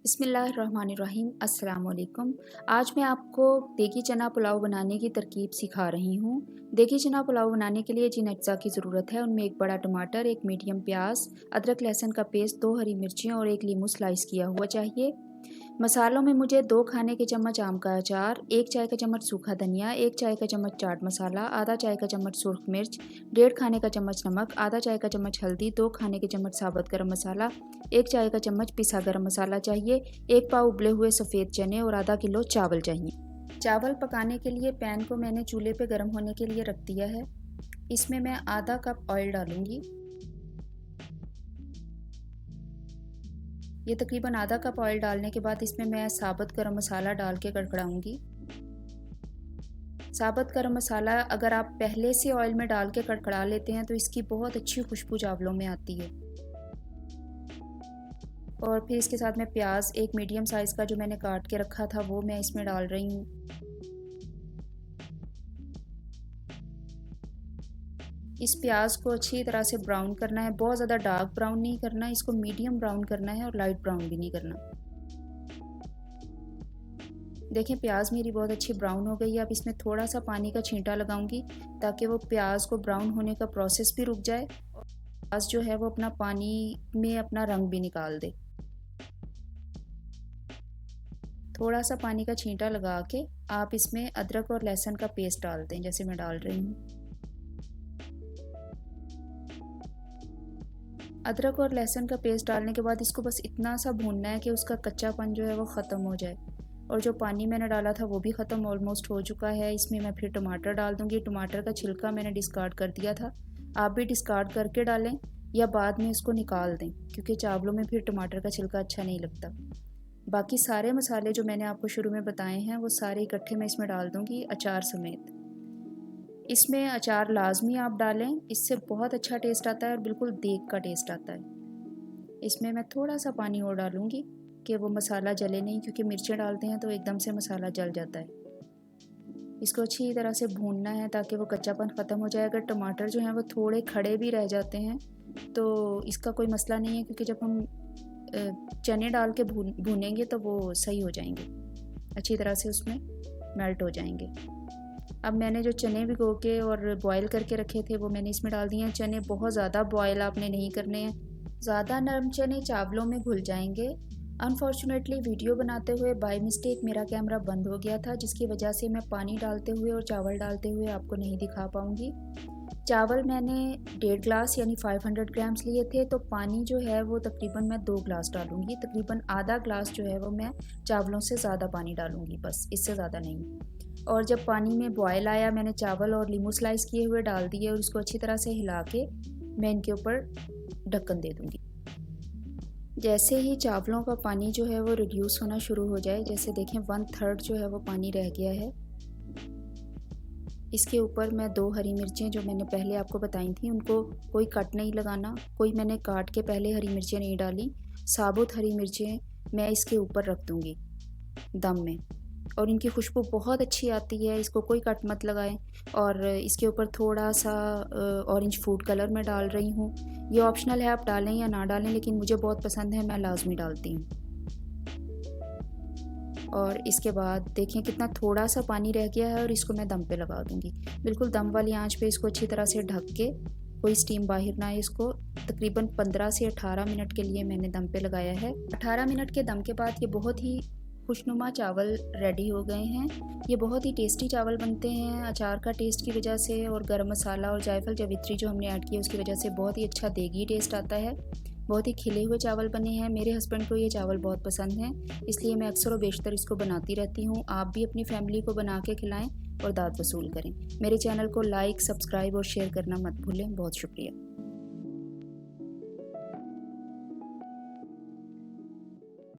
बिस्मिल्लाहिर्रहमानिर्रहीम अस्सलाम वालेकुम। आज मैं आपको देगी चना पुलाव बनाने की तरकीब सिखा रही हूँ। देगी चना पुलाव बनाने के लिए जिन अज्जा की ज़रूरत है उनमें एक बड़ा टमाटर, एक मीडियम प्याज, अदरक लहसुन का पेस्ट, 2 हरी मिर्चियाँ और एक लीमू स्लाइस किया हुआ चाहिए। मसालों में मुझे 2 खाने के चम्मच आम का अचार, 1 चाय का चम्मच सूखा धनिया, 1 चाय का चम्मच चाट मसाला, आधा चाय का चम्मच सुर्ख मिर्च, 1.5 खाने का चम्मच नमक, आधा चाय का चम्मच हल्दी, 2 खाने के चम्मच साबुत गरम मसाला, 1 चाय का चम्मच पिसा गरम मसाला चाहिए, 1 पाव उबले हुए सफ़ेद चने और आधा किलो चावल चाहिए। चावल पकाने के लिए पैन को मैंने चूल्हे पे गर्म होने के लिए रख दिया है। इसमें मैं आधा कप ऑयल डालूंगी। ये तकरीबन आधा कप ऑयल डालने के बाद इसमें मैं साबुत गरम मसाला डाल के कड़कड़ाऊंगी। साबुत गरम मसाला अगर आप पहले से ऑयल में डाल के कड़कड़ा लेते हैं तो इसकी बहुत अच्छी खुशबू चावलों में आती है। और फिर इसके साथ में प्याज एक मीडियम साइज़ का जो मैंने काट के रखा था वो मैं इसमें डाल रही हूँ। इस प्याज को अच्छी तरह से ब्राउन करना है, बहुत ज़्यादा डार्क ब्राउन नहीं करना, इसको मीडियम ब्राउन करना है और लाइट ब्राउन भी नहीं करना। देखें प्याज मेरी बहुत अच्छी ब्राउन हो गई है। अब इसमें थोड़ा सा पानी का छींटा लगाऊंगी ताकि वो प्याज को ब्राउन होने का प्रोसेस भी रुक जाए और प्याज जो है वो अपना पानी में अपना रंग भी निकाल दे। थोड़ा सा पानी का छींटा लगा के आप इसमें अदरक और लहसुन का पेस्ट डाल दें जैसे मैं डाल रही हूँ। अदरक और लहसुन का पेस्ट डालने के बाद इसको बस इतना सा भूनना है कि उसका कच्चापन जो है वो ख़त्म हो जाए। और जो पानी मैंने डाला था वो भी ख़त्म ऑलमोस्ट हो चुका है। इसमें मैं फिर टमाटर डाल दूँगी। टमाटर का छिलका मैंने डिस्कार्ड कर दिया था, आप भी डिस्कार्ड करके डालें या बाद में इसको निकाल दें क्योंकि चावलों में फिर टमाटर का छिलका अच्छा नहीं लगता। बाकी सारे मसाले जो मैंने आपको शुरू में बताए हैं वो सारे इकट्ठे मैं इसमें डाल दूँगी अचार समेत। इसमें अचार लाजमी आप डालें, इससे बहुत अच्छा टेस्ट आता है और बिल्कुल देग का टेस्ट आता है। इसमें मैं थोड़ा सा पानी और डालूँगी कि वो मसाला जले नहीं, क्योंकि मिर्चें डालते हैं तो एकदम से मसाला जल जाता है। इसको अच्छी तरह से भूनना है ताकि वो कच्चापन ख़त्म हो जाए। अगर टमाटर जो हैं वो थोड़े खड़े भी रह जाते हैं तो इसका कोई मसला नहीं है, क्योंकि जब हम चने डाल के भूनेंगे तो वो सही हो जाएंगे, अच्छी तरह से उसमें मेल्ट हो जाएंगे। अब मैंने जो चने भिगो के और बॉईल करके रखे थे वो मैंने इसमें डाल दिए हैं। चने बहुत ज़्यादा बॉयल आपने नहीं करने हैं, ज़्यादा नरम चने चावलों में घुल जाएंगे। अनफॉर्चुनेटली वीडियो बनाते हुए बाय मिस्टेक मेरा कैमरा बंद हो गया था, जिसकी वजह से मैं पानी डालते हुए और चावल डालते हुए आपको नहीं दिखा पाऊँगी। चावल मैंने 1.5 ग्लास यानी 500 ग्राम्स लिए थे, तो पानी जो है वो तकरीबन मैं 2 ग्लास डालूँगी। तकरीबन आधा ग्लास जो है वो मैं चावलों से ज़्यादा पानी डालूँगी, बस इससे ज़्यादा नहीं। और जब पानी में बॉयल आया मैंने चावल और लीमू स्लाइस किए हुए डाल दिए और इसको अच्छी तरह से हिला के मैं इनके ऊपर ढक्कन दे दूँगी। जैसे ही चावलों का पानी जो है वो रिड्यूस होना शुरू हो जाए, जैसे देखें 1/3 जो है वो पानी रह गया है, इसके ऊपर मैं 2 हरी मिर्चें जो मैंने पहले आपको बताई थी उनको कोई कट नहीं लगाना, कोई मैंने काट के पहले हरी मिर्चें नहीं डाली, साबुत हरी मिर्चें मैं इसके ऊपर रख दूँगी दम में। और इनकी खुशबू बहुत अच्छी आती है, इसको कोई कट मत लगाएं। और इसके ऊपर थोड़ा सा ऑरेंज फूड कलर मैं डाल रही हूँ, ये ऑप्शनल है, आप डालें या ना डालें, लेकिन मुझे बहुत पसंद है, मैं लाजमी डालती हूँ। और इसके बाद देखें कितना थोड़ा सा पानी रह गया है और इसको मैं दम पे लगा दूँगी। बिल्कुल दम वाली आंच पे इसको अच्छी तरह से ढक के, कोई स्टीम बाहर ना आए, इसको तकरीबन 15 से 18 मिनट के लिए मैंने दम पे लगाया है। 18 मिनट के दम के बाद ये बहुत ही खुशनुमा चावल रेडी हो गए हैं। ये बहुत ही टेस्टी चावल बनते हैं अचार का टेस्ट की वजह से, और गरम मसाला और जायफल जावित्री जो हमने ऐड किया उसकी वजह से बहुत ही अच्छा देगी टेस्ट आता है। बहुत ही खिले हुए चावल बने हैं। मेरे हस्बैंड को ये चावल बहुत पसंद हैं, इसलिए मैं अक्सर व बेशतर इसको बनाती रहती हूँ। आप भी अपनी फैमिली को बना के खिलाएं और दाद वसूल करें। मेरे चैनल को लाइक, सब्सक्राइब और शेयर करना मत भूलें। बहुत शुक्रिया।